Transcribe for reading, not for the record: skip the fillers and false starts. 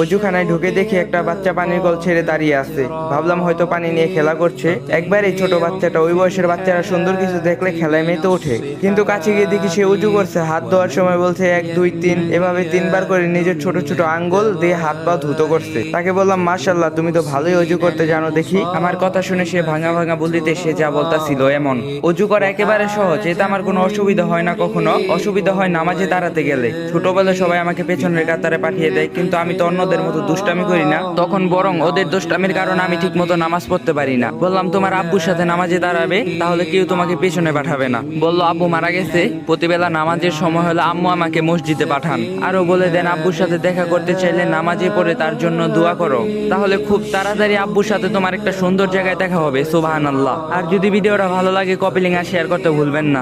অজুখানায় ঢুকে দেখি একটা বাচ্চা পানির কল ছেড়ে দাঁড়িয়ে আছে। ভাবলাম হয়তো পানি নিয়ে খেলা করছে। একবার এই ছোট বাচ্চাটা, ওই বয়সের বাচ্চারা সুন্দর কিছু দেখলে খেলায় মেতে ওঠে, কিন্তু কাছে গিয়ে দেখি সে উজু করছে। হাত ধোয়ার সময় বলছে 1 2 3, এভাবে 3বার করে নিজের ছোট ছোট আঙ্গুল দিয়ে হাত পা ধুতো করছে। তাকে বললাম, মাশাআল্লাহ, তুমি তো ভালোই অজু করতে জানো দেখি। আমার কথা শুনে সে ভাঙা ভাঙা বলতে সে যা বলতাছিল এমন। অজু করা একেবারে সহজ, এতে আমার কোনো অসুবিধা হয় না। কখনো অসুবিধা হয় নামাজে দাঁড়াতে গেলে। ছোটবেলায় সবাই আমাকে পেছনের কাতারে পাঠিয়ে দেয়, কিন্তু আমি তো অন্যদের মতো দুষ্টামি করি না, তখন বরং ওদের দুষ্টামির কারণে আমি ঠিক মতো নামাজ পড়তে পারি না। বললাম, তোমার আব্বুর সাথে নামাজে দাঁড়াবে, তাহলে কেউ তোমাকে পেছনে পাঠাবে না। বলল, আব্বু মারা গেছে, প্রতিবেলা নামাজের সময় হলে আম্মু আমাকে মসজিদে পাঠান। আরো বলে দেন, আব্বুর সাথে দেখা করতে চাইলে নামাজে পড়ে তার জন্য দোয়া করো, তাহলে খুব তাড়াতাড়ি আব্বুর সাথে তোমার একটা সুন্দর জায়গায় দেখা হবে। সুবহানাল্লাহ। আর যদি ভিডিওটা ভালো লাগে, কপি লিঙ্ক আর শেয়ার করতে ভুলবেন না।